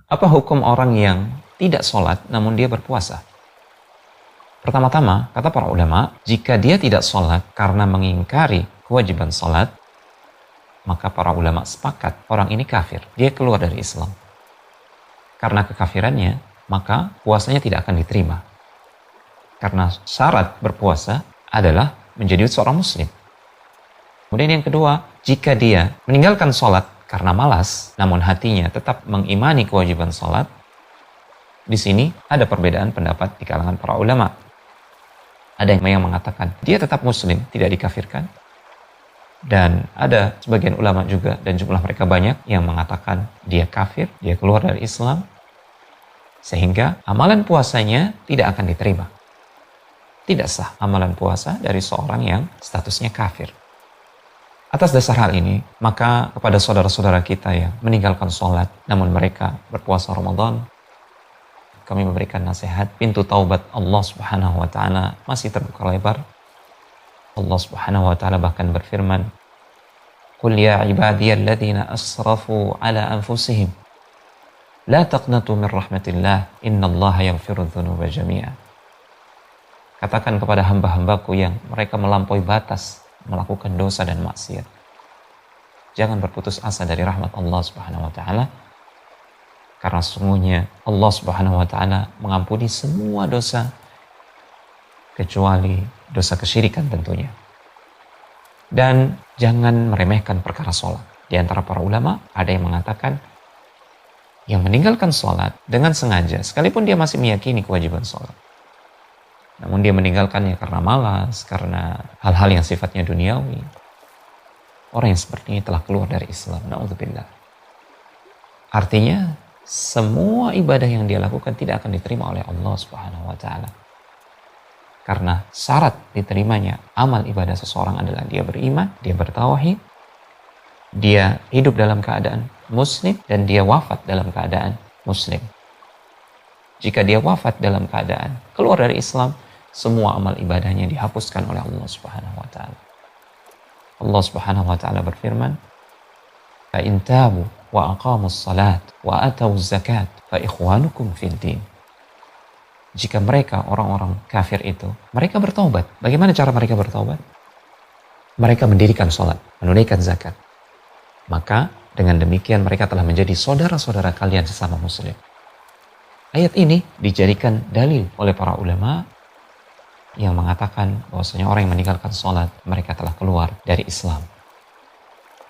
Apa hukum orang yang tidak sholat namun dia berpuasa? Pertama-tama, kata para ulama, jika dia tidak sholat karena mengingkari kewajiban sholat, maka para ulama sepakat orang ini kafir. Dia keluar dari Islam. Karena kekafirannya, maka puasanya tidak akan diterima. Karena syarat berpuasa adalah menjadi seorang muslim. Kemudian yang kedua, jika dia meninggalkan sholat karena malas, namun hatinya tetap mengimani kewajiban sholat, di sini ada perbedaan pendapat di kalangan para ulama. Ada yang mengatakan dia tetap muslim, tidak dikafirkan. Dan ada sebagian ulama juga, dan jumlah mereka banyak, yang mengatakan dia kafir, dia keluar dari Islam, sehingga amalan puasanya tidak akan diterima. Tidak sah amalan puasa dari seorang yang statusnya kafir. Atas dasar hal ini, maka kepada saudara-saudara kita yang meninggalkan sholat, namun mereka berpuasa Ramadan, kami memberikan nasihat, pintu taubat Allah Subhanahu wa Ta'ala masih terbuka lebar. Allah Subhanahu wa Ta'ala bahkan berfirman, "Qul ya ibadiyalladzina asrafu ala anfusihim, la taqnatu min rahmatillah, innallaha yaghfiru dzunuba jami'a." Katakan kepada hamba-hambaku yang mereka melampaui batas, melakukan dosa dan maksiat, jangan berputus asa dari rahmat Allah Subhanahu wa Ta'ala, karena sesungguhnya Allah Subhanahu wa Ta'ala mengampuni semua dosa kecuali dosa kesyirikan tentunya. Dan jangan meremehkan perkara sholat. Di antara para ulama ada yang mengatakan yang meninggalkan sholat dengan sengaja, sekalipun dia masih meyakini kewajiban sholat, namun dia meninggalkannya karena malas, karena hal-hal yang sifatnya duniawi, orang yang seperti ini telah keluar dari Islam. Na'udzubillah. Artinya, semua ibadah yang dia lakukan tidak akan diterima oleh Allah Subhanahu wa Ta'ala. Karena syarat diterimanya amal ibadah seseorang adalah dia beriman, dia bertauhid, dia hidup dalam keadaan muslim, dan dia wafat dalam keadaan muslim. Jika dia wafat dalam keadaan keluar dari Islam, semua amal ibadahnya dihapuskan oleh Allah Subhanahu wa Ta'ala. Allah Subhanahu wa Ta'ala berfirman, "Fa in tabu wa aqamus salat wa atawuz zakat fa ikhwanukum fid din." Jika mereka orang-orang kafir itu, mereka bertaubat. Bagaimana cara mereka bertaubat? Mereka mendirikan salat, menunaikan zakat. Maka dengan demikian mereka telah menjadi saudara-saudara kalian sesama muslim. Ayat ini dijadikan dalil oleh para ulama yang mengatakan bahwasanya orang yang meninggalkan sholat, mereka telah keluar dari Islam.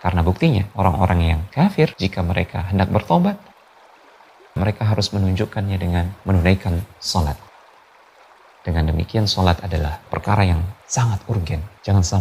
Karena buktinya, orang-orang yang kafir, jika mereka hendak bertobat, mereka harus menunjukkannya dengan menunaikan sholat. Dengan demikian, sholat adalah perkara yang sangat urgen. Jangan sampai